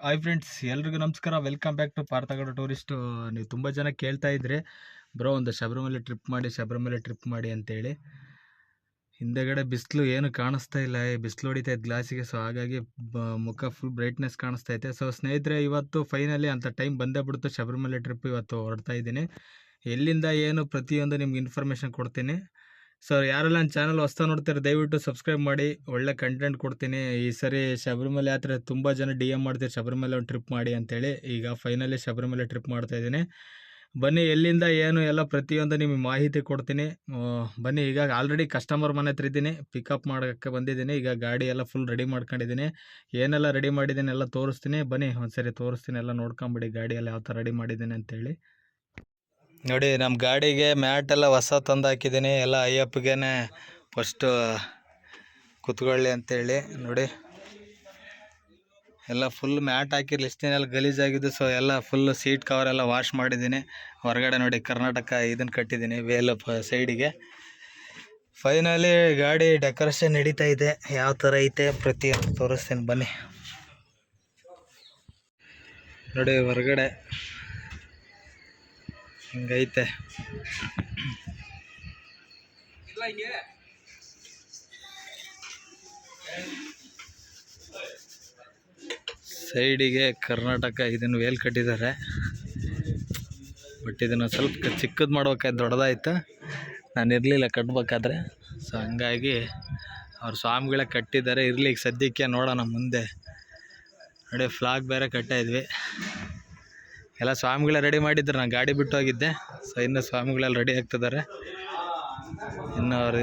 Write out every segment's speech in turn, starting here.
Hi friends, ಎಲ್ರಿಗೂ ನಮಸ್ಕಾರ. Welcome back to Parthagada tourist. ನೀವು ತುಂಬ ಜನ ಕೇಳ್ತಾ ಇದ್ರಿ, ಬ್ರೋ ಒಂದು ಶಬರಿಮಲೆ ಟ್ರಿಪ್ ಮಾಡಿ ಅಂತೇಳಿ. ಹಿಂದೆಗಡೆ ಬಿಸಿಲು ಏನು ಕಾಣಿಸ್ತಾ ಇಲ್ಲ, ಬಿಸಿಲು ಹೊಡಿತಾ ಇತ್ತು ಗ್ಲಾಸಿಗೆ. ಸೊ ಹಾಗಾಗಿ ಮುಖ ಫುಲ್ ಬ್ರೈಟ್ನೆಸ್ ಕಾಣಿಸ್ತಾ ಐತೆ. ಸೊ ಸ್ನೇಹಿತರೆ, ಇವತ್ತು ಫೈನಲಿ ಅಂತ ಟೈಮ್ ಬಂದೇ ಬಿಡ್ತು. ಶಬರಿಮಲೆ ಟ್ರಿಪ್ ಇವತ್ತು ಹೊರಡ್ತಾ ಇದ್ದೀನಿ. ಎಲ್ಲಿಂದ ಏನು ಪ್ರತಿಯೊಂದು ನಿಮ್ಗೆ ಇನ್ಫಾರ್ಮೇಷನ್ ಕೊಡ್ತೀನಿ. ಸೊ ಯಾರೆಲ್ಲ ನನ್ನ ಚಾನಲ್ ಹೊಸ್ತಾ ನೋಡ್ತಾರೆ ದಯವಿಟ್ಟು ಸಬ್ಸ್ಕ್ರೈಬ್ ಮಾಡಿ, ಒಳ್ಳೆ ಕಂಟೆಂಟ್ ಕೊಡ್ತೀನಿ. ಈ ಸರಿ ಶಬರಿಮಲೆ ಯಾತ್ರೆ ತುಂಬ ಜನ DM ಮಾಡ್ತೀರಿ, ಶಬರಿಮಲೆ ಒಂದು ಟ್ರಿಪ್ ಮಾಡಿ ಅಂತೇಳಿ. ಈಗ ಫೈನಲಿ ಶಬರಿಮಲೆ ಟ್ರಿಪ್ ಮಾಡ್ತಾಯಿದ್ದೀನಿ. ಬನ್ನಿ, ಎಲ್ಲಿಂದ ಏನು ಎಲ್ಲ ಪ್ರತಿಯೊಂದು ನಿಮಗೆ ಮಾಹಿತಿ ಕೊಡ್ತೀನಿ. ಬನ್ನಿ. ಈಗ ಆಲ್ರೆಡಿ ಕಸ್ಟಮರ್ ಮನೆ ಹತ್ರ ಇದ್ದೀನಿ, ಪಿಕಪ್ ಮಾಡೋಕ್ಕೆ ಬಂದಿದ್ದೀನಿ. ಈಗ ಗಾಡಿ ಎಲ್ಲ ಫುಲ್ ರೆಡಿ ಮಾಡ್ಕೊಂಡಿದ್ದೀನಿ. ಏನೆಲ್ಲ ರೆಡಿ ಮಾಡಿದ್ದೀನಿ ಎಲ್ಲ ತೋರಿಸ್ತೀನಿ. ಬನ್ನಿ ಒಂದ್ಸರಿ ತೋರಿಸ್ತೀನಿ, ಎಲ್ಲ ನೋಡ್ಕೊಂಬಿಡಿ ಗಾಡಿಯೆಲ್ಲ ಯಾವ ಥರ ರೆಡಿ ಮಾಡಿದ್ದೀನಿ ಅಂತೇಳಿ. ನೋಡಿ, ನಮ್ಮ ಗಾಡಿಗೆ ಮ್ಯಾಟ್ ಎಲ್ಲ ಹೊಸ ತಂದು ಹಾಕಿದ್ದೀನಿ. ಎಲ್ಲ ಅಯ್ಯಪ್ಪಗೆ ಫಸ್ಟು ಕುತ್ಕೊಳ್ಳಿ ಅಂತೇಳಿ. ನೋಡಿ, ಎಲ್ಲ ಫುಲ್ ಮ್ಯಾಟ್ ಹಾಕಿರಲಿ, ಇಷ್ಟು ದಿನ ಎಲ್ಲ ಗಲೀಜಾಗಿದ್ದು. ಸೊ ಎಲ್ಲ ಫುಲ್ ಸೀಟ್ ಕವರ್ ಎಲ್ಲ ವಾಶ್ ಮಾಡಿದ್ದೀನಿ. ಹೊರಗಡೆ ನೋಡಿ ಕರ್ನಾಟಕ ಇದನ್ನು ಕಟ್ಟಿದ್ದೀನಿ ವೇಲ್ ಸೈಡಿಗೆ. ಫೈನಲಿ ಗಾಡಿ ಡೆಕೋರೇಷನ್ ನಡೀತಾ ಇದೆ. ಯಾವ ಥರ ಐತೆ ಪ್ರತಿಯೊಂದು ತೋರಿಸ್ತೀನಿ ಬನ್ನಿ. ನೋಡಿ ಹೊರಗಡೆ ಹಿಂಗೈತೆ. ಸೈಡಿಗೆ ಕರ್ನಾಟಕ ಇದನ್ನು ವೇಲ್ ಕಟ್ಟಿದ್ದಾರೆ. ಬಟ್ ಇದನ್ನು ಸ್ವಲ್ಪ ಚಿಕ್ಕದು ಮಾಡ್ಬೇಕಾಯ್ತು, ದೊಡ್ಡದಾಯ್ತು. ನಾನು ಇರಲಿಲ್ಲ ಕಟ್ಬೇಕಾದ್ರೆ. ಸೊ ಹಂಗಾಗಿ ಅವ್ರ ಸ್ವಾಮಿಗಳೇ ಕಟ್ಟಿದ್ದಾರೆ. ಇರಲಿ ಈಗ ಸದ್ಯಕ್ಕೆ, ನೋಡೋಣ ಮುಂದೆ. ನೋಡಿ ಫ್ಲಾಗ್ ಬೇರೆ ಕಟ್ಟಾಯಿದ್ವಿ. ಎಲ್ಲ ಸ್ವಾಮಿಗಳೇ ರೆಡಿ ಮಾಡಿದ್ರು, ನಾನು ಗಾಡಿ ಬಿಟ್ಟು ಹೋಗಿದ್ದೆ. ಸೊ ಇನ್ನು ಸ್ವಾಮಿಗಳೆಲ್ಲ ರೆಡಿ ಆಗ್ತಿದ್ದಾರೆ. ಇನ್ನು ಅವ್ರು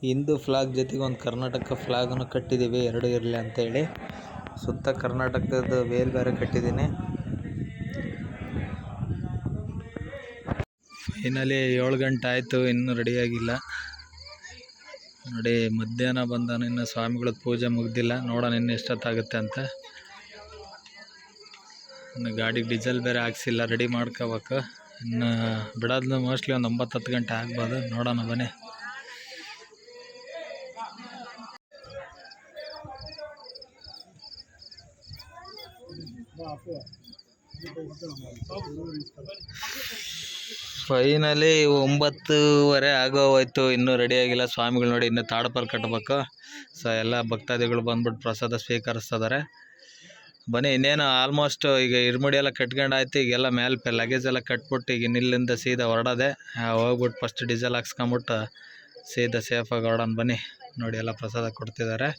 ಹಿಂದೂ ಫ್ಲಾಗ್ ಜೊತೆಗೆ ಒಂದು ಕರ್ನಾಟಕ ಫ್ಲಾಗನ್ನು ಕಟ್ಟಿದ್ದೀವಿ, ಎರಡು ಇರಲಿ ಅಂತೇಳಿ. ಸುತ್ತ ಕರ್ನಾಟಕದ ವೇಲ್ ಬೇರೆ ಕಟ್ಟಿದ್ದೀನಿ. ಫೈನಲಿ 7 ಗಂಟೆ ಆಯಿತು, ಇನ್ನೂ ರೆಡಿಯಾಗಿಲ್ಲ. ನೋಡಿ ಮಧ್ಯಾಹ್ನ ಬಂದಾನು, ಇನ್ನು ಸ್ವಾಮಿಗಳ ಪೂಜೆ ಮುಗ್ದಿಲ್ಲ. ನೋಡೋಣ ಇನ್ನು ಎಷ್ಟೊತ್ತಾಗುತ್ತೆ ಅಂತ. ಇನ್ನು ಗಾಡಿಗೆ ಡೀಸೆಲ್ ಬೇರೆ ಹಾಕ್ಸಿಲ್ಲ, ರೆಡಿ ಮಾಡ್ಕೋಬೇಕು. ಇನ್ನು ಬಿಡೋದು ಮೋಸ್ಟ್ಲಿ ಒಂದು 9-10 ಗಂಟೆ ಆಗ್ಬೋದು. ನೋಡೋಣ ಬನ್ನಿ. ಫೈನಲಿ 9:30 ಆಗೋಯ್ತು, ಇನ್ನೂ ರೆಡಿಯಾಗಿಲ್ಲ ಸ್ವಾಮಿಗಳು. ನೋಡಿ ಇನ್ನೂ ತಾಡಪಲ್ ಕಟ್ಟಬೇಕು. ಸೊ ಎಲ್ಲ ಭಕ್ತಾದಿಗಳು ಬಂದ್ಬಿಟ್ಟು ಪ್ರಸಾದ ಸ್ವೀಕರಿಸ್ತಿದ್ದಾರೆ. ಬನ್ನಿ, ಇನ್ನೇನು ಆಲ್ಮೋಸ್ಟ್ ಈಗ ಇರ್ಮುಡಿ ಎಲ್ಲ ಕಟ್ಕೊಂಡಾಯ್ತು. ಈಗೆಲ್ಲ ಮೇಲೆ ಲಗೇಜ್ ಎಲ್ಲ ಕಟ್ಬಿಟ್ಟು ಈಗ ಇನ್ನಿಲ್ಲಿಂದ ಸೀದಾ ಹೊರಡೋದೆ. ಹೋಗ್ಬಿಟ್ಟು ಫಸ್ಟ್ ಡೀಸೆಲ್ ಹಾಕ್ಸ್ಕೊಂಬಿಟ್ಟು ಸೀದಾ ಸೇಫಾಗಿ ಹೊರಡೋಣ ಬನ್ನಿ. ನೋಡಿ ಎಲ್ಲ ಪ್ರಸಾದ ಕೊಡ್ತಿದ್ದಾರೆ.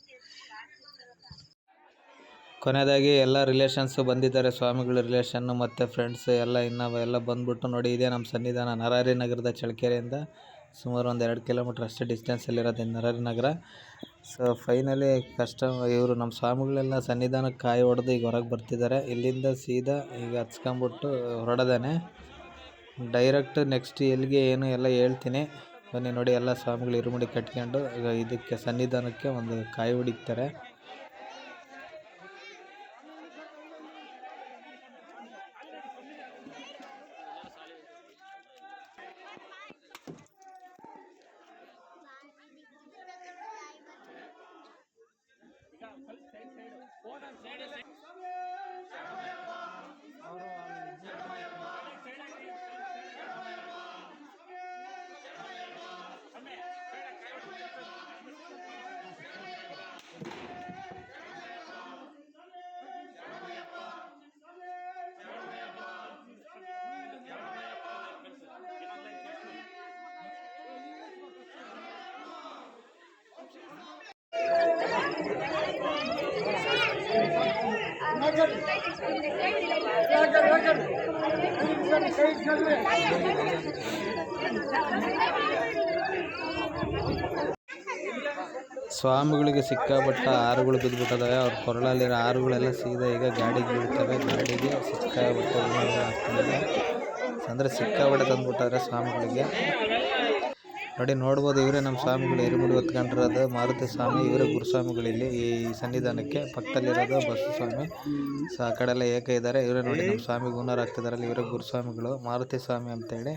ಕೊನೆಯದಾಗಿ ಎಲ್ಲ ರಿಲೇಷನ್ಸು ಬಂದಿದ್ದಾರೆ, ಸ್ವಾಮಿಗಳ ರಿಲೇಷನ್ನು ಮತ್ತು ಫ್ರೆಂಡ್ಸ್ ಎಲ್ಲ ಎಲ್ಲ ಬಂದ್ಬಿಟ್ಟು. ನೋಡಿ ಇದೇ ನಮ್ಮ ಸನ್ನಿಧಾನ, ನರಹರಿ ನಗರದ ಚಳ್ಳಕೆರೆಯಿಂದ ಸುಮಾರು ಒಂದು 2 ಕಿಲೋಮೀಟ್ರ್ ಅಷ್ಟೇ ಡಿಸ್ಟೆನ್ಸಲ್ಲಿರೋದು ನರಹರಿ ನಗರ. ಸೊ ಫೈನಲಿ ಇವರು ನಮ್ಮ ಸ್ವಾಮಿಗಳೆಲ್ಲ ಸನ್ನಿಧಾನಕ್ಕೆ ಕಾಯಿ ಹೊಡೆದು ಈಗ ಹೊರಗೆ ಬರ್ತಿದ್ದಾರೆ. ಇಲ್ಲಿಂದ ಸೀದಾ ಈಗ ಹಚ್ಕೊಂಬಿಟ್ಟು ಹೊರಡೋದೇನೆ ಡೈರೆಕ್ಟ್. ನೆಕ್ಸ್ಟ್ ಎಲ್ಲಿಗೆ ಏನು ಎಲ್ಲ ಹೇಳ್ತೀನಿ ಬನ್ನಿ. ನೋಡಿ ಎಲ್ಲ ಸ್ವಾಮಿಗಳು ಇರುಮುಡಿ ಕಟ್ಕೊಂಡು ಇದಕ್ಕೆ ಸನ್ನಿಧಾನಕ್ಕೆ ಒಂದು ಕಾಯಿ ಹೊಡಿತಾರೆ. ಸ್ವಾಮಿಗಳಿಗೆ ಸಿಕ್ಕಾಪಟ್ಟ ಹಾರುಗಳು ಬಿದ್ದುಬಿಟ್ಟಿದ್ದಾವೆ. ಅವ್ರ ಕೊರಳಲ್ಲಿರೋ ಹಾರುಗಳೆಲ್ಲ ಸೀದಾ ಈಗ ಗಾಡಿಗೆ ಬೀಳ್ತವೆ. ಗಾಡಿಗೆ ಸಿಕ್ಕಾಪಟ್ಟೆ ಆಗ್ತದೆ ಅಂದರೆ ಸಿಕ್ಕಾಪಟ್ಟೆ ತಂದುಬಿಟ್ಟಾರೆ ಸ್ವಾಮಿಗಳಿಗೆ. ನೋಡಿ ನೋಡ್ಬೋದು, ಇವರೇ ನಮ್ಮ ಸ್ವಾಮಿಗಳು ಇರುಮುಡಿ ಹೊತ್ಕೊಂಡಿರೋದು ಮಾರುತಿ ಸ್ವಾಮಿ. ಇವರೇ ಗುರುಸ್ವಾಮಿಗಳಿಲ್ಲಿ ಈ ಸನ್ನಿಧಾನಕ್ಕೆ ಪಕ್ಕದಲ್ಲಿರೋದು ಬಸವ ಸ್ವಾಮಿ. ಸೊ ಆ ಕಡೆ ಎಲ್ಲ ಏಕ ಇದ್ದಾರೆ. ಇವರೇ ನೋಡಿ ನಮ್ಮ ಸ್ವಾಮಿಗೆ ಹೂನಾರ ಆಗ್ತಿದಾರಲ್ಲ, ಇವರೇ ಗುರುಸ್ವಾಮಿಗಳು ಮಾರುತಿ ಸ್ವಾಮಿ ಅಂತೇಳಿ.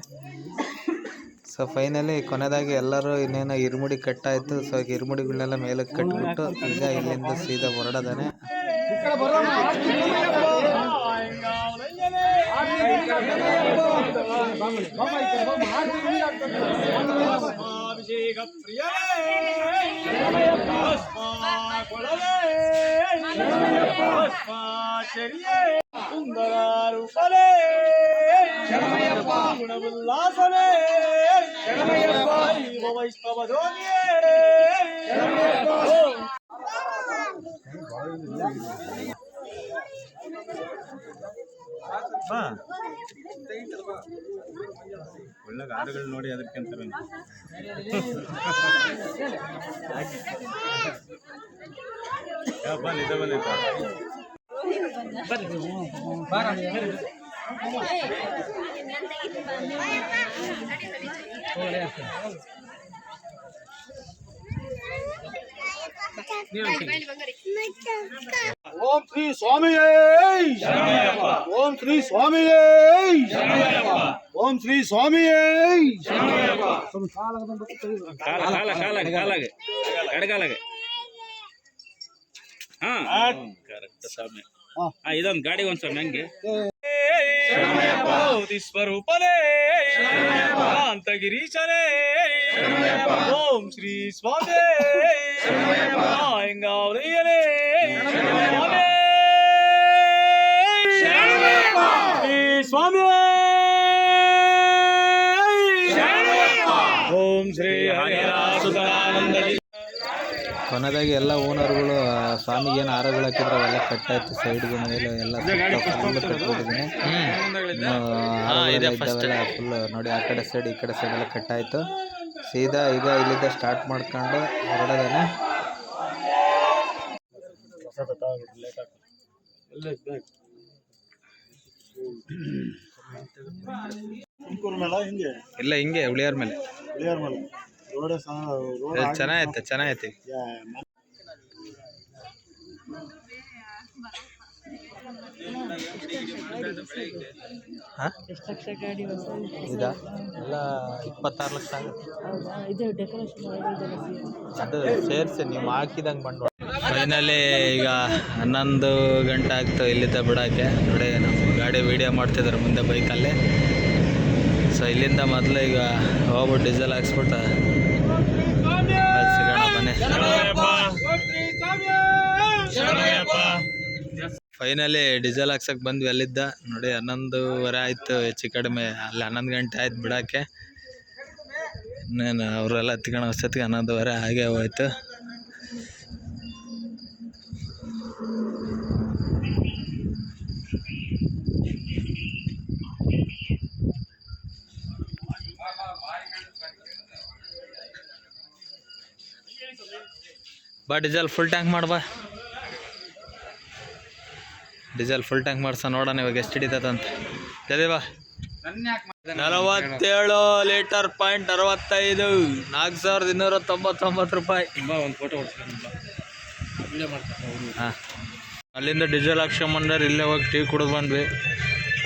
ಸೊ ಫೈನಲಿ ಕೊನೆಯದಾಗಿ ಎಲ್ಲರೂ ಇನ್ನೇನು ಇರುಮುಡಿ ಕಟ್ಟಾಯಿತು. ಸೊ ಈಗ ಇರುಮುಡಿಗಳನ್ನೆಲ್ಲ ಮೇಲಕ್ಕೆ ಕಟ್ಬಿಟ್ಟು ಈಗ ಇಲ್ಲಿಂದ ಸೀದಾ ಹೊರಡದಾನೆ. ಒಳ್ಳೆ ಹಾಡುಗಳು ನೋಡಿ ಅದಕ್ಕಿಂತ ಬಂದಿದ್ದ ಓಂ ಶ್ರೀ ಸ್ವಾಮಿಯೇ ಓಂ ಶ್ರೀ ಸ್ವಾಮಿಯೇ ಓಂ ಶ್ರೀ ಸ್ವಾಮಿಯೇ ಇದೊಂದು ಗಾಡಿ ಒಂದ್ ಸ್ವಾಮಿ ಹಂಗೆ ಸ್ವರೂಪನೇ ಅಂತ ಗಿರೀಶನೇ ಓಂ ಶ್ರೀ ಸ್ವಾಮಿ ಹೆಂಗಾವಲಿಯನೇ ಸ್ವಾಮಿ ಓಂ ಶ್ರೀ ಹರಿಹರಾನಂದ. ಕೊನೆಯದಾಗಿ ಎಲ್ಲ ಓನರ್ಗಳು ಸ್ವಾಮಿಗೆ ಏನು ಹಾರಗಳು ಹಾಕಿದ್ರು ಅವೆಲ್ಲ ಕಟ್ಟಾಯ್ತು. ಸೈಡ್ಗೆ ಮೇಲೆ ಎಲ್ಲ ಫುಲ್ ಕಟ್ಬಿಟ್ಟಿದ್ದೀನಿ. ಫುಲ್ ನೋಡಿ ಆ ಕಡೆ ಸೈಡ್ ಈ ಕಡೆ ಸೈಡ್ ಎಲ್ಲ ಕಟ್ಟಾಯಿತು. ಸೀದಾ ಈಗ ಇಲ್ಲಿಂದ ಸ್ಟಾರ್ಟ್ ಮಾಡ್ಕೊಂಡು ಹೊರಡೋದಾನೆ. ಇಲ್ಲ ಹಿಂಗೆ ಉಳಿಯಾರ ಮೇಲೆ ಚೆನ್ನಾಗೈತೆ ಚೆನ್ನಾಗೈತೆ. ಇದಾ ಎಲ್ಲ 26 ಲಕ್ಷ ಆಗುತ್ತೆ. ಅದು ಸೇರಿಸಿ ನೀವು ಹಾಕಿದಂಗೆ ಬಂಡವಾಳ. ಫೈನಲಿ ಈಗ 11 ಗಂಟೆ ಆಗ್ತು ಇಲ್ಲಿಂದ ಬಿಡೋಕ್ಕೆ. ನೋಡಿ ನಮ್ಮ ಗಾಡಿ ವೀಡಿಯೋ ಮಾಡ್ತಿದ್ದಾರೆ ಮುಂದೆ ಬೈಕಲ್ಲಿ. ಸೊ ಇಲ್ಲಿಂದ ಮೊದಲು ಈಗ ಹೋಗ್ಬಿಟ್ಟು ಡೀಸೆಲ್ ಹಾಕ್ಸ್ಬಿಟ್ಟು ಸಿಗೋಣ ಬನ್ನಿ. ಫೈನಲಿ ಡೀಸೆಲ್ ಹಾಕ್ಸಕ್ಕೆ ಬಂದ್ವಿ ಅಲ್ಲಿದ್ದ. ನೋಡಿ 11:15 ಆಯಿತು ಹೆಚ್ಚು ಕಡಿಮೆ. ಅಲ್ಲಿ 11 ಗಂಟೆ ಆಯ್ತು ಬಿಡೋಕ್ಕೆ. ಇನ್ನೇನು ಅವರೆಲ್ಲ ಹತ್ಕೊಂಡು ಅಷ್ಟೊತ್ತಿಗೆ 11:15 ಹಾಗೆ ಹೋಯ್ತು. ಬಾ ಡೀಸೆಲ್ ಫುಲ್ ಟ್ಯಾಂಕ್ ಮಾಡ್ಬಾ. ಡೀಸೆಲ್ ಫುಲ್ ಟ್ಯಾಂಕ್ ಮಾಡ್ಸ ನೋಡೋಣ ಇವಾಗ ಎಷ್ಟು ಹಿಡಿತದಂತ. ಜಲ್ದಿ ಬಾ. 47 ಲೀಟರ್ .65 4,299 ರೂಪಾಯಿ. ಒಂದು ಫೋಟೋ ಹಾಂ ಅಲ್ಲಿಂದ ಡೀಸೆಲ್ ಹಾಕ್ಸ್ಕೊಂಬಂದ್ರೆ ಇಲ್ಲೇ ಹೋಗಿ ಟೀ ಕುಡಿದು ಬಂದ್ವಿ.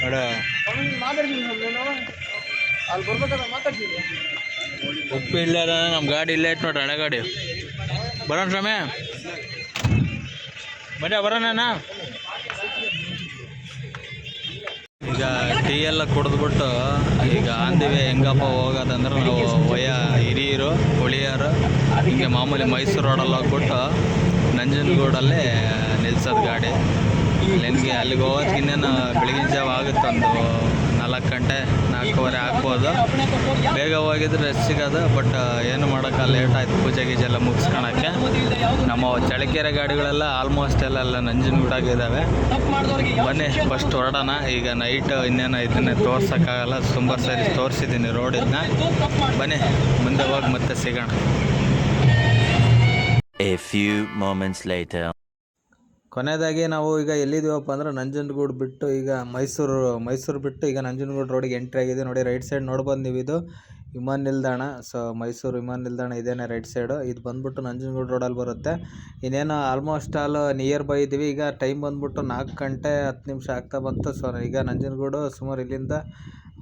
ನೋಡ ಉಪ್ಪು ಇಲ್ಲೇ ಅದ. ನಮ್ಮ ಗಾಡಿ ಇಲ್ಲೇ ಐತೆ ನೋಡ್ರಿ, ಹಳೆ ಗಾಡಿ. ಬರೋಣ ಸ್ವಾಮಿ ಬರೋಣ. ಈಗ ಟೀ ಎಲ್ಲ ಕುಡಿದ್ಬಿಟ್ಟು ಈಗ ಆಂದಿವೆ ಹೆಂಗಪ್ಪ ಹೋಗೋದಂದ್ರೆ ನಾವು ಹಿರಿಯೂರು ಹುಳಿಯಾರು ಹಿಂಗೆ ಮಾಮೂಲಿ ಮೈಸೂರು ರೋಡಲ್ಲಿ ಹೋಗ್ಬಿಟ್ಟು ನಂಜನಗೂಡಲ್ಲೇ ನಿಲ್ಸೋದು ಗಾಡಿ. ನನಗೆ ಅಲ್ಲಿಗೆ ಹೋಗೋದಕ್ಕೆ ಇನ್ನೇನು ಬೆಳಗಿನ ಜಾವ ಆಗುತ್ತೆ. ಒಂದು 4 ಗಂಟೆ 4:15 ಆಗ್ಬೋದು. ಬೇಗ ಹೋಗಿದ್ರೆ ರೆಸ್ಟ್ ಸಿಗೋದು. ಬಟ್ ಏನು ಮಾಡೋಕ್ಕೆ ಲೇಟ್ ಆಯ್ತು ಪೂಜೆ ಗೀಜೆ ಎಲ್ಲ ಮುಗಿಸ್ಕೊಳಕ್ಕೆ. ನಮ್ಮ ಚಳ್ಳಕೆರೆ ಗಾಡಿಗಳೆಲ್ಲ ಆಲ್ಮೋಸ್ಟ್ ಎಲ್ಲ ನಂಜನಗೂಡಾಗಿದ್ದಾವೆ. ಬನ್ನಿ ಫಸ್ಟ್ ಹೊರಡೋಣ. ಈಗ ನೈಟ್ ಇನ್ನೇನು ಇದನ್ನೇ ತೋರ್ಸೋಕ್ಕಾಗಲ್ಲ, ತುಂಬ ಸರಿ ತೋರಿಸಿದ್ದೀನಿ ರೋಡಿಂದ. ಬನ್ನಿ ಮುಂದೆ ಹೋಗಿ ಮತ್ತೆ ಸಿಗೋಣ. A few moments later. ಕೊನೆಯದಾಗಿ ನಾವು ಈಗ ಎಲ್ಲಿದ್ದೀವಪ್ಪ ಅಂದ್ರೆ ನಂಜನಗೂಡು ಬಿಟ್ಟು ಈಗ ಮೈಸೂರು ಬಿಟ್ಟು ಈಗ ನಂಜನಗೂಡು ರೋಡಿಗೆ ಎಂಟ್ರಿ ಆಗಿದೆ ನೋಡಿ. ರೈಟ್ ಸೈಡ್ ನೋಡ್ಬೋದು ನೀವು, ಇದು ವಿಮಾನ ನಿಲ್ದಾಣ. ಸೊ ಮೈಸೂರು ವಿಮಾನ ನಿಲ್ದಾಣ ಇದೇನೆ ರೈಟ್ ಸೈಡು. ಇದು ಬಂದ್ಬಿಟ್ಟು ನಂಜನಗೂಡು ರೋಡಲ್ಲಿ ಬರುತ್ತೆ. ಇನ್ನೇನು ಆಲ್ಮೋಸ್ಟ್ ಆಲ್ ನಿಯರ್ ಬೈ ಇದ್ದೀವಿ. ಈಗ ಟೈಮ್ ಬಂದ್ಬಿಟ್ಟು 4 ಗಂಟೆ 10 ನಿಮಿಷ ಆಗ್ತಾ ಬಂತು. ಸೊ ಈಗ ನಂಜನಗೂಡು ಸುಮಾರು ಇಲ್ಲಿಂದ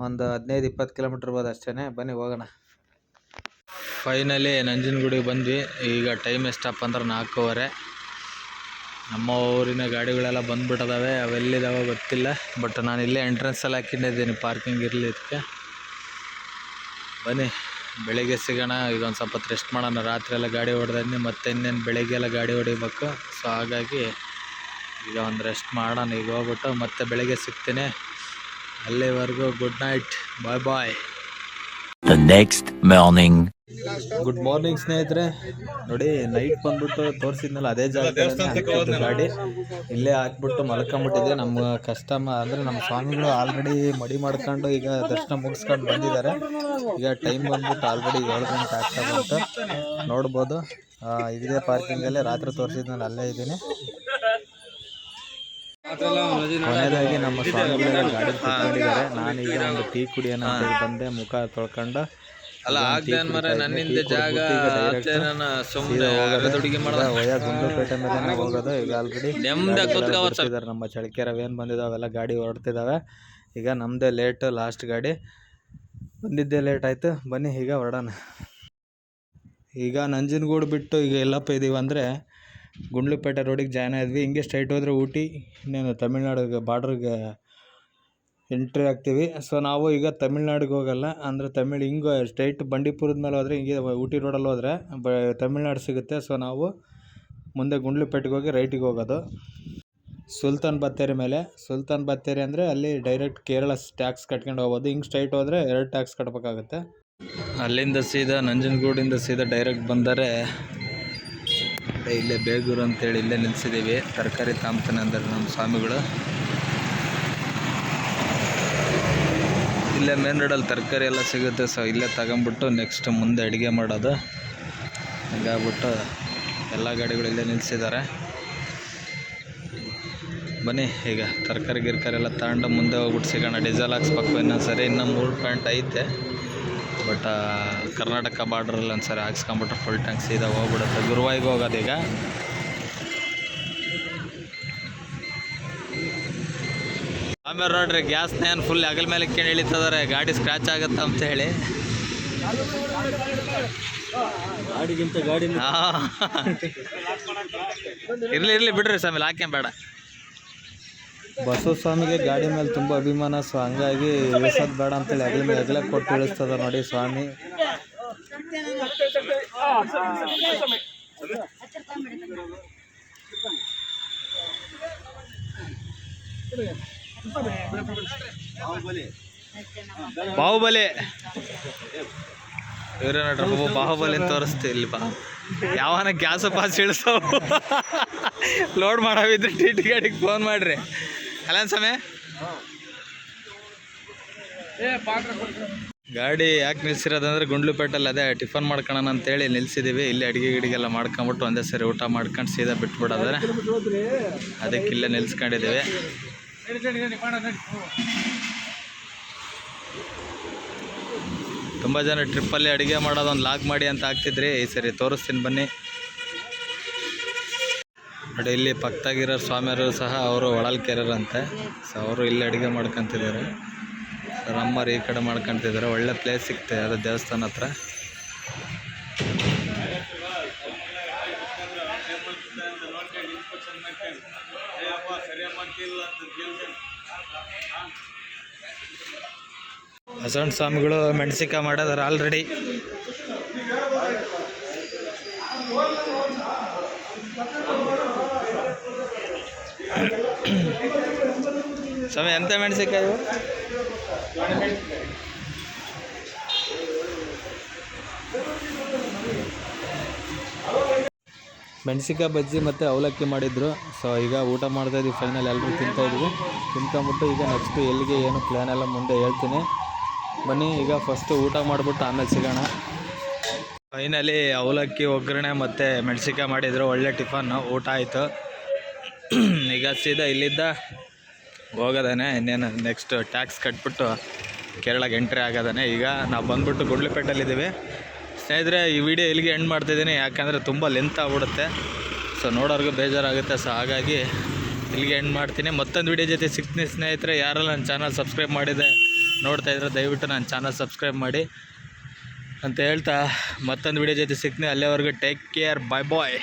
ಒಂದು 15-20 ಕಿಲೋಮೀಟ್ರ್ ಇರ್ಬೋದು ಅಷ್ಟೇ. ಬನ್ನಿ ಹೋಗೋಣ. ಫೈನಲಿ ನಂಜನಗೂಡಿಗೆ ಬಂದ್ವಿ. ಈಗ ಟೈಮ್ ಎಷ್ಟಪ್ಪ ಅಂದ್ರೆ 4:15. ನಮ್ಮ ಊರಿನ ಗಾಡಿಗಳೆಲ್ಲ ಬಂದುಬಿಟ್ಟಿದ್ದಾವೆ. ಅವೆಲ್ಲಿದ್ದಾವೆ ಗೊತ್ತಿಲ್ಲ, ಬಟ್ ನಾನು ಇಲ್ಲೇ ಎಂಟ್ರೆನ್ಸಲ್ಲಿ ಹಾಕಿಟ್ಟಿದ್ದೀನಿ ಪಾರ್ಕಿಂಗ್ ಇರಲಿ ಇದಕ್ಕೆ. ಬನ್ನಿ ಬೆಳಿಗ್ಗೆ ಸಿಗೋಣ. ಈಗ ಒಂದು ಸ್ವಲ್ಪ ರೆಸ್ಟ್ ಮಾಡೋಣ. ರಾತ್ರಿ ಎಲ್ಲ ಗಾಡಿ ಹೊಡೆದಿದ್ದೀನಿ, ಮತ್ತೆ ಇನ್ನೇನು ಬೆಳಿಗ್ಗೆ ಎಲ್ಲ ಗಾಡಿ ಹೊಡಿಬೇಕು. ಸೊ ಹಾಗಾಗಿ ಈಗ ಒಂದು ರೆಸ್ಟ್ ಮಾಡೋಣ. ಈಗ ಹೋಗ್ಬಿಟ್ಟು ಮತ್ತೆ ಬೆಳಿಗ್ಗೆ ಸಿಗ್ತೀನಿ. ಅಲ್ಲಿವರೆಗೂ good night, bye bye. The next morning. Good morning ಸ್ನೇಹಿತರೆ. ನೋಡಿ ನೈಟ್ ಬಂದ್ಬಿಟ್ಟು ತೋರಿಸಿದ್ನಲ್ಲ ಅದೇ ಜಾಗದಲ್ಲಿ ಗಾಡಿ ಇಲ್ಲೇ ಹಾಕ್ಬಿಟ್ಟು ಮಲ್ಕೊಂಬಿಟ್ಟಿದೆ. ನಮ್ಮ ಅಂದರೆ ನಮ್ಮ ಸ್ವಾಮಿಗಳು ಆಲ್ರೆಡಿ ಮಡಿ ಮಾಡ್ಕೊಂಡು ಈಗ ದರ್ಶನ ಮುಗಿಸ್ಕೊಂಡು ಬಂದಿದ್ದಾರೆ. ಈಗ ಟೈಮ್ ಬಂದ್ಬಿಟ್ಟು ಆಲ್ರೆಡಿ 7 ಗಂಟೆ ಆಗ್ತಾ ಬಂತು. ನೋಡ್ಬೋದು ಇದೇ ಪಾರ್ಕಿಂಗಲ್ಲೇ ರಾತ್ರಿ ತೋರಿಸಿದ್ನಲ್ಲ ಅಲ್ಲೇ ಇದ್ದೀನಿ. ಕೊನೆಯದಾಗಿ ನಮ್ಮ ಸ್ವಾಮಿಗಳೆಲ್ಲ ಗಾಡಿ ಕುತ್ಕೊಂಡಿದ್ದಾರೆ. ನಾನೀಗ ಒಂದು ಟೀ ಕುಡಿಯೋಣ ಅಂತ ಬಂದೆ, ಮುಖ ತೊಳ್ಕೊಂಡು. ನನ್ನಿಂದ ಜಾಗ ಗುಂಡ್ಲುಪೇಟೆ ಮೇಲೆ ಹೋಗೋದು. ಈಗ ಆಲ್ರೆಡಿ ನಮ್ಮ ಚಳಕೆರೆ ಏನು ಬಂದಿದ್ದಾವೆ ಅವೆಲ್ಲ ಗಾಡಿ ಹೊರಡ್ತಿದ್ದಾವೆ. ಈಗ ನಮ್ಮದೇ ಲೇಟ್, ಲಾಸ್ಟ್ ಗಾಡಿ ಬಂದಿದ್ದೇ ಲೇಟ್ ಆಯಿತು. ಬನ್ನಿ ಈಗ ಹೊರಡೋಣ. ಈಗ ನಂಜನಗೂಡು ಬಿಟ್ಟು ಈಗ ಎಲ್ಲಪ್ಪ ಇದ್ದೀವಿ ಅಂದರೆ ಗುಂಡ್ಲುಪೇಟೆ ರೋಡಿಗೆ ಜಾಯ್ನ್ ಆದ್ವಿ. ಹಿಂಗೆ ಸ್ಟ್ರೈಟ್ ಹೋದರೆ ಊಟಿ, ಇನ್ನೇನು ತಮಿಳ್ನಾಡಿಗೆ ಬಾರ್ಡ್ರಿಗೆ ಎಂಟ್ರಿ ಆಗ್ತೀವಿ. ಸೊ ನಾವು ಈಗ ತಮಿಳ್ನಾಡಿಗೆ ಹೋಗಲ್ಲ, ಅಂದರೆ ಹಿಂಗೆ ಸ್ಟ್ರೈಟ್ ಬಂಡೀಪುರದ ಮೇಲೆ ಹೋದರೆ ಹಿಂಗೆ ಊಟಿ ರೋಡಲ್ಲಿ ಹೋದರೆ ತಮಿಳ್ನಾಡು ಸಿಗುತ್ತೆ. ಸೊ ನಾವು ಮುಂದೆ ಗುಂಡ್ಲುಪೇಟೆಗೆ ಹೋಗಿ ರೈಟಿಗೆ ಹೋಗೋದು. ಸುಲ್ತಾನ್ ಬತ್ತೇರಿ ಮೇಲೆ, ಸುಲ್ತಾನ್ ಬತ್ತೇರಿ ಅಂದರೆ ಅಲ್ಲಿ ಡೈರೆಕ್ಟ್ ಕೇರಳ ಟ್ಯಾಕ್ಸ್ ಕಟ್ಕೊಂಡು ಹೋಗ್ಬೋದು. ಹಿಂಗೆ ಸ್ಟ್ರೈಟ್ ಹೋದರೆ 2 ಟ್ಯಾಕ್ಸ್ ಕಟ್ಟಬೇಕಾಗುತ್ತೆ. ಅಲ್ಲಿಂದ ಸೀದಾ ನಂಜನಗೂಡಿಂದ ಸೀದಾ ಡೈರೆಕ್ಟ್ ಬಂದರೆ ಇಲ್ಲೇ ಬೇಗೂರು ಅಂತೇಳಿ ಇಲ್ಲೇ ನಿಲ್ಲಿಸಿದ್ದೀವಿ. ತರಕಾರಿ ತಾಂಬ್ತಾನೆ ಅಂದರೆ ನಮ್ಮ ಸ್ವಾಮಿಗಳು. ಇಲ್ಲೇ ಮೇನ್ ರೋಡಲ್ಲಿ ತರಕಾರಿ ಎಲ್ಲ ಸಿಗುತ್ತೆ. ಸೊ ಇಲ್ಲೇ ತಗೊಂಬಿಟ್ಟು ನೆಕ್ಸ್ಟ್ ಮುಂದೆ ಅಡುಗೆ ಮಾಡೋದು. ಹಂಗಾಗ್ಬಿಟ್ಟು ಎಲ್ಲ ಗಾಡಿಗಳು ಇಲ್ಲೇ ನಿಲ್ಲಿಸಿದ್ದಾರೆ. ಬನ್ನಿ ಈಗ ತರಕಾರಿ ಎಲ್ಲ ತಗೊಂಡು ಮುಂದೆ ಹೋಗ್ಬಿಟ್ಟು ಸಿಗೋಣ. ಡೀಸೆಲ್ ಹಾಕ್ಸ್ಬೇಕು ಇನ್ನೊಂದು ಸರಿ. ಇನ್ನೂ 3 ಪಾಯಿಂಟ್ ಐತೆ, ಬಟ್ ಕರ್ನಾಟಕ ಬಾರ್ಡ್ರಲ್ಲಿ ಒಂದು ಸರಿ ಹಾಕ್ಸ್ಕೊಂಬಿಟ್ರೆ ಫುಲ್ ಟ್ಯಾಂಕ್ ಸೀದಾ ಹೋಗ್ಬಿಡುತ್ತೆ. ಗುರುವಾಯಿಗೆ ಹೋಗೋದು ಈಗ. ಆಮೇಲೆ ನೋಡ್ರಿ ಗ್ಯಾಸ್ನ ಏನು ಫುಲ್ ಅಗಲ ಮೇಲೆ ಇಟ್ಕೊಂಡು ಇಳಿತಿದ್ದಾರೆ, ಗಾಡಿ ಸ್ಕ್ರ್ಯಾಚ್ ಆಗುತ್ತೆ ಅಂತ ಹೇಳಿ. ಇರಲಿ ಬಿಡ್ರಿ ಸ್ವಾಮಿ, ಹಾಕೇಂ ಬೇಡ. ಬಸವಸ್ವಾಮಿಗೆ ಗಾಡಿ ಮೇಲೆ ತುಂಬ ಅಭಿಮಾನ. ಸೊ ಹಂಗಾಗಿ ಇಳಿಸೋದು ಬೇಡ ಅಂತೇಳಿ ಅಗಲ ಕೊಟ್ಟು ಇಳಿಸ್ತದ ನೋಡಿ ಸ್ವಾಮಿ. ಬಾಹುಬಲಿ ಇವ್ರೆ ನೋಡ್ರಿ, ಬಾಹುಬಲಿ ಅಂತ ತೋರಿಸ್ತೀವಿ ಇಲ್ಲಿ. ಯಾವನ ಗ್ಯಾಸ್ ಪಾಸ್ ಇಳಿಸೋ ಲೋಡ್ ಮಾಡವಿದ್ರೆ ಟಿ ಗಾಡಿಗೆ ಫೋನ್ ಮಾಡ್ರಿ. ಅಲ್ಲ ಸಮಯ ಗಾಡಿ ಯಾಕೆ ನಿಲ್ಸಿರೋದಂದ್ರೆ ಗುಂಡ್ಲುಪೇಟಲ್ಲಿ ಅದೇ ಟಿಫನ್ ಮಾಡ್ಕೊಳ್ಳೋಣ ಅಂತೇಳಿ ನಿಲ್ಸಿದ್ದೀವಿ. ಇಲ್ಲಿ ಅಡುಗೆ ಗಿಡಿಗೆಲ್ಲ ಮಾಡ್ಕೊಂಬಿಟ್ಟು ಒಂದೇ ಸರಿ ಊಟ ಮಾಡ್ಕೊಂಡು ಸೀದಾ ಬಿಟ್ಬಿಡೋದ್ರೆ ಅದಕ್ಕೆ ಇಲ್ಲೇ ನಿಲ್ಸ್ಕೊಂಡಿದ್ದೀವಿ. ತುಂಬ ಜನ ಟ್ರಿಪ್ಪಲ್ಲಿ ಅಡುಗೆ ಮಾಡೋದೊಂದು ಲಾಗ್ ಮಾಡಿ ಅಂತ ಹಾಕ್ತಿದ್ರಿ. ಈ ಸರಿ ತೋರಿಸ್ತೀನಿ ಬನ್ನಿ ನೋಡಿ. ಇಲ್ಲಿ ಪಕ್ಕದಾಗಿರೋ ಸ್ವಾಮಿಯವರು ಸಹ ಅವರು ಹೊಳಲ್ಕೆರೆರಂತೆ. ಸೊ ಅವರು ಇಲ್ಲಿ ಅಡುಗೆ ಮಾಡ್ಕೊತಿದ್ದಾರೆ. ನಮ್ಮರು ಈ ಕಡೆ ಮಾಡ್ಕೊತಿದ್ದಾರೆ. ಒಳ್ಳೆ ಪ್ಲೇಸ್ ಸಿಗ್ತೆ ಅದು ದೇವಸ್ಥಾನ ಹತ್ರ. ಬಸವಣ್ಣ ಸ್ವಾಮಿಗಳು ಮೆಣಸಿಕಾಯಿ ಮಾಡೋದಾರ ಆಲ್ರೆಡಿ. ಸ್ವಾಮಿ ಎಂತ ಮೆಣಸಿಕಾಯಿ? ಮೆಣಸಿಕಾಯಿ ಬಜ್ಜಿ ಮತ್ತು ಅವಲಕ್ಕಿ ಮಾಡಿದ್ರು. ಸೊ ಈಗ ಊಟ ಮಾಡ್ತಾಯಿದ್ವಿ. ಫೈನಲ್ ಎಲ್ಲರೂ ತಿಂತಾಯಿದ್ವಿ. ತಿನ್ಕೊಂಬಿಟ್ಟು ಈಗ ನೆಕ್ಸ್ಟ್ ಎಲ್ಲಿಗೆ ಏನು ಪ್ಲ್ಯಾನ್ ಎಲ್ಲ ಮುಂದೆ ಹೇಳ್ತೀನಿ. ಬನ್ನಿ ಈಗ ಫಸ್ಟು ಊಟ ಮಾಡಿಬಿಟ್ಟು ಆಮೇಲೆ ಸಿಗೋಣ. ಫೈನಲಿ ಅವಲಕ್ಕಿ ಒಗ್ಗರಣೆ ಮತ್ತು ಮೆಣಸಿನ್ಕಾಯಿ ಮಾಡಿದ್ರು. ಒಳ್ಳೆ ಟಿಫನ್ನು, ಊಟ ಆಯಿತು. ಈಗ ಸೀದಾ ಇಲ್ಲಿದ್ದ ಹೋಗೋದಾನೆ. ಇನ್ನೇನು ನೆಕ್ಸ್ಟ್ ಟ್ಯಾಕ್ಸ್ ಕಟ್ಬಿಟ್ಟು ಕೇರಳಕ್ಕೆ ಎಂಟ್ರಿ ಆಗೋದಾನೆ. ಈಗ ನಾವು ಬಂದ್ಬಿಟ್ಟು ಗುಂಡ್ಲುಪೇಟೆಲ್ಲಿದ್ದೀವಿ. ಸ್ನೇಹಿತರೆ, ಈ ವಿಡಿಯೋ ಇಲ್ಲಿಗೆ ಎಂಡ್ ಮಾಡ್ತಿದ್ದೀನಿ, ಯಾಕಂದರೆ ತುಂಬ ಲೆಂತ್ ಆಗ್ಬಿಡುತ್ತೆ. ಸೊ ನೋಡೋರ್ಗೂ ಬೇಜಾರಾಗುತ್ತೆ. ಸೊ ಹಾಗಾಗಿ ಇಲ್ಲಿಗೆ ಎಂಡ್ ಮಾಡ್ತೀನಿ. ಮತ್ತೊಂದು ವಿಡಿಯೋ ಜೊತೆ ಸಿಗ್ತೀನಿ ಸ್ನೇಹಿತರೆ. ಯಾರೆಲ್ಲ ನನ್ನ ಚಾನಲ್ ಸಬ್ಸ್ಕ್ರೈಬ್ ಮಾಡಿದೆ ನೋಡ್ತಾ ಇದ್ರೆ ದಯವಿಟ್ಟು ನನ್ನ ಚಾನಲ್ ಸಬ್ಸ್ಕ್ರೈಬ್ ಮಾಡಿ ಅಂತ ಹೇಳ್ತಾ ಮತ್ತೊಂದು ವಿಡಿಯೋ ಜೊತೆ ಸಿಗ್ತೀನಿ. ಅಲ್ಲಿವರೆಗೂ ಟೇಕ್ ಕೇರ್, ಬಾಯ್ ಬಾಯ್.